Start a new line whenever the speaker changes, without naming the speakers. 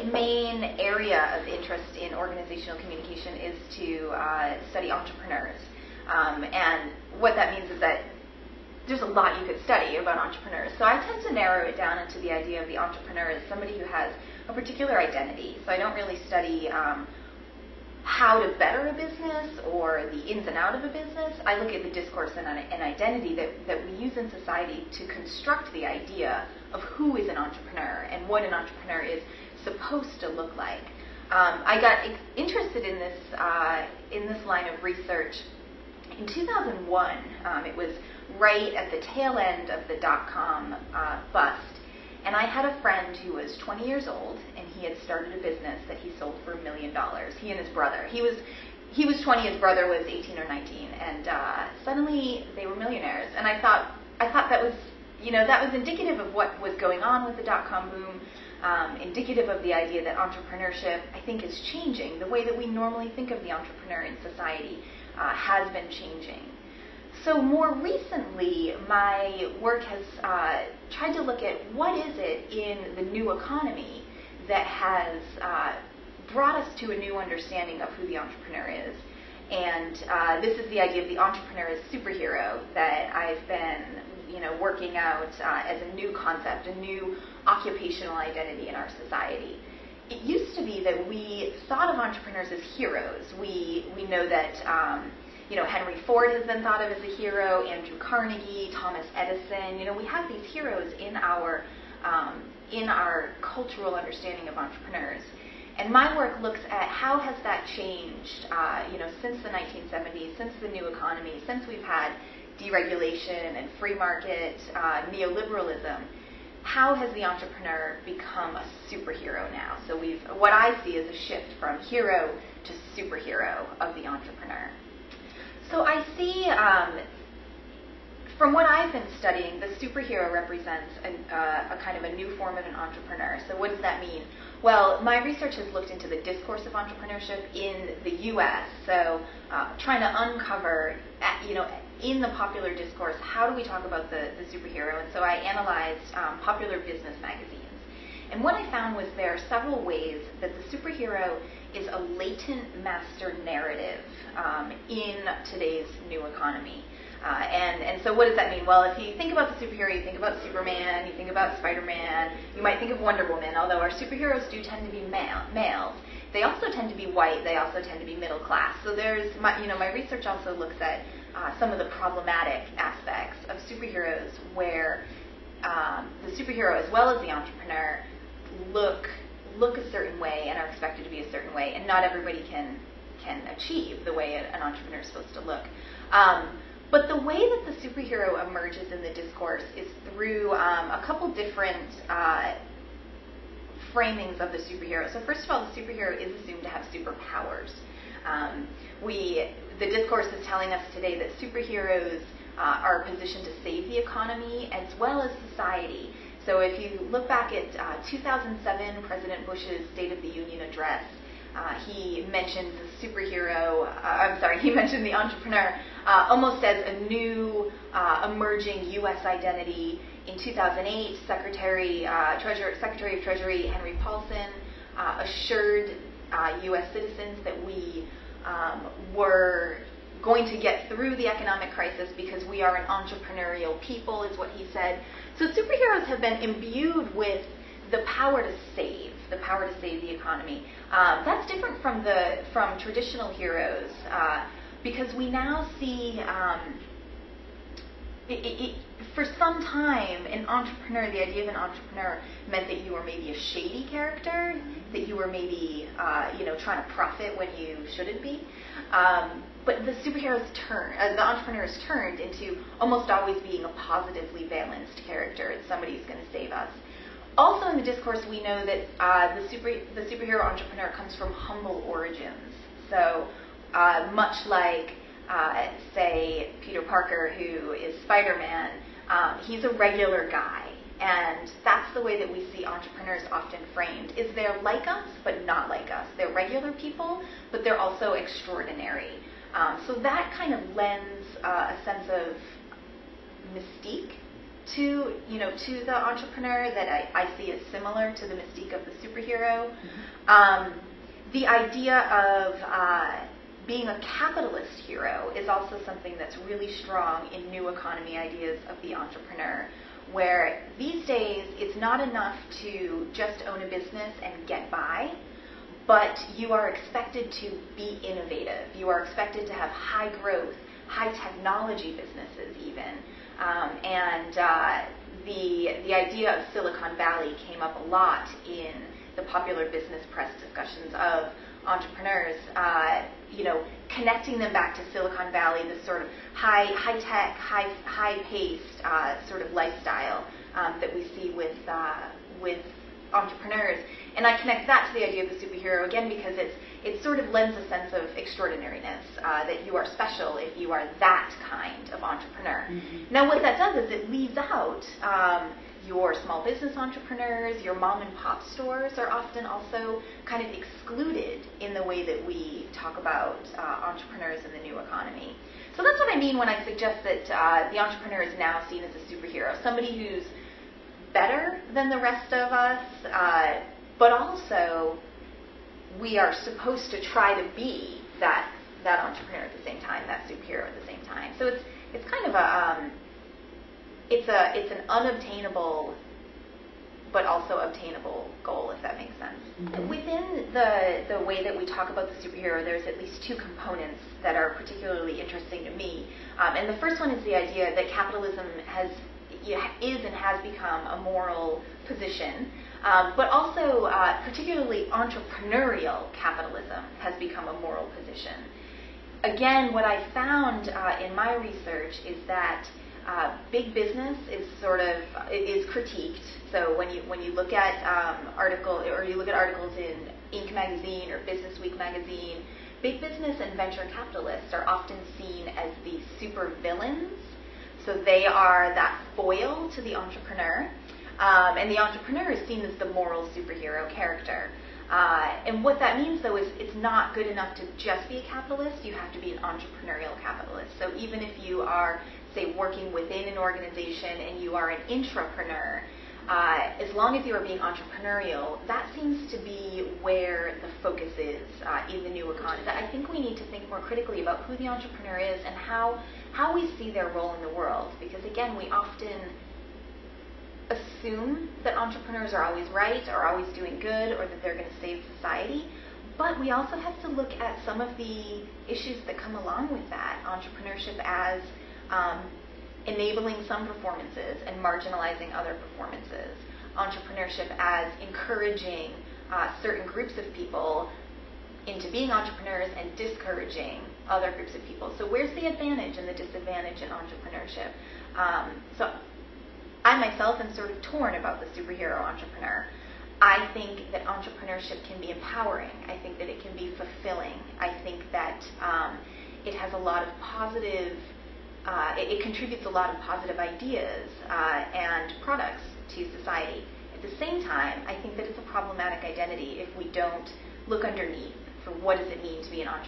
my main area of interest in organizational communication is to study entrepreneurs. And what that means is that there's a lot you could study about entrepreneurs. So I tend to narrow it down into the idea of the entrepreneur as somebody who has a particular identity. So I don't really study how to better a business or the ins and out of a business. I look at the discourse and identity that we use in society to construct the idea of who is an entrepreneur and what an entrepreneur is supposed to look like. I got interested in this line of research in 2001. It was right at the tail end of the dot-com bust. And I had a friend who was 20 years old, and he had started a business that he sold for $1 million. He and his brother. He was 20, his brother was 18 or 19, and suddenly they were millionaires. And I thought that was, that was indicative of what was going on with the dot-com boom, indicative of the idea that entrepreneurship, I think, is changing. The way that we normally think of the entrepreneur in society has been changing. So more recently, my work has tried to look at what is it in the new economy that has brought us to a new understanding of who the entrepreneur is. And this is the idea of the entrepreneur as superhero that I've been working out as a new concept, a new occupational identity in our society. It used to be that we thought of entrepreneurs as heroes. We know that Henry Ford has been thought of as a hero, Andrew Carnegie, Thomas Edison. We have these heroes in our cultural understanding of entrepreneurs. And my work looks at how has that changed, since the 1970s, since the new economy, since we've had deregulation and free market, neoliberalism. How has the entrepreneur become a superhero now? So what I see is a shift from hero to superhero of the entrepreneur. So I see, from what I've been studying, the superhero represents a kind of a new form of an entrepreneur. So what does that mean? Well, my research has looked into the discourse of entrepreneurship in the U.S. So trying to uncover, in the popular discourse, how do we talk about the superhero? And so I analyzed popular business magazines. And what I found was there are several ways that the superhero is a latent master narrative in today's new economy. And so what does that mean? Well, if you think about the superhero, you think about Superman, you think about Spider-Man, you might think of Wonder Woman, although our superheroes do tend to be males. They also tend to be white, they also tend to be middle class. So there's, my research also looks at some of the problematic aspects of superheroes where the superhero as well as the entrepreneur look a certain way and are expected to be a certain way, and not everybody can achieve the way an entrepreneur is supposed to look. But the way that the superhero emerges in the discourse is through a couple different framings of the superhero. So first of all, the superhero is assumed to have superpowers. The discourse is telling us today that superheroes are positioned to save the economy as well as society. So if you look back at 2007, President Bush's State of the Union address, he mentioned the superhero, he mentioned the entrepreneur almost as a new emerging U.S. identity. In 2008, Secretary of Treasury Henry Paulson assured U.S. citizens that we were going to get through the economic crisis because we are an entrepreneurial people, is what he said. So superheroes have been imbued with the power to save the economy. That's different from traditional heroes because we now see, for some time, an entrepreneur, the idea of an entrepreneur meant that you were maybe a shady character, that you were maybe, trying to profit when you shouldn't be. But the the entrepreneurs turned into almost always being a positively balanced character. It's somebody who's going to save us. Also in the discourse, we know that the superhero entrepreneur comes from humble origins. So much like, say, Peter Parker, who is Spider-Man, he's a regular guy. And that's the way that we see entrepreneurs often framed, is they're like us, but not like us. They're regular people, but they're also extraordinary. So that kind of lends a sense of mystique to the entrepreneur that I see as similar to the mystique of the superhero. The idea of being a capitalist hero is also something that's really strong in new economy ideas of the entrepreneur, where these days it's not enough to just own a business and get by, but you are expected to be innovative. You are expected to have high growth, high technology businesses even. The idea of Silicon Valley came up a lot in the popular business press discussions of entrepreneurs, connecting them back to Silicon Valley, this sort of high-tech, high-paced sort of lifestyle that we see with entrepreneurs. And I connect that to the idea of the superhero, again, because it sort of lends a sense of extraordinariness, that you are special if you are that kind of entrepreneur. Now, what that does is it leaves out your small business entrepreneurs, your mom and pop stores are often also kind of excluded in the way that we talk about entrepreneurs in the new economy. So that's what I mean when I suggest that the entrepreneur is now seen as a superhero, somebody who's better than the rest of us, but also we are supposed to try to be that entrepreneur at the same time, that superhero at the same time. So it's kind of it's an unobtainable but also obtainable goal, if that makes sense. Within the way that we talk about the superhero, there's at least two components that are particularly interesting to me. And the first one is the idea that capitalism is and has become a moral position, but also particularly entrepreneurial capitalism has become a moral position. Again, what I found in my research is that big business is critiqued. So when you look at articles in Inc. magazine or Business Week magazine, big business and venture capitalists are often seen as the super villains. So they are that foil to the entrepreneur, and the entrepreneur is seen as the moral superhero character. And what that means, though, is it's not good enough to just be a capitalist. You have to be an entrepreneurial capitalist. So even if you are, say, working within an organization and you are an intrapreneur, as long as you are being entrepreneurial, that seems to be where the focus is in the new economy. I think we need to think more critically about who the entrepreneur is and how we see their role in the world. Because, again, we often assume that entrepreneurs are always right, or always doing good, or that they're going to save society. But we also have to look at some of the issues that come along with that. Entrepreneurship as enabling some performances and marginalizing other performances. Entrepreneurship as encouraging certain groups of people into being entrepreneurs and discouraging other groups of people. So where's the advantage and the disadvantage in entrepreneurship? So I myself am sort of torn about the superhero entrepreneur. I think that entrepreneurship can be empowering. I think that it can be fulfilling. I think that it has a lot of positive, it contributes a lot of positive ideas and products to society. At the same time, I think that it's a problematic identity if we don't look underneath for what does it mean to be an entrepreneur.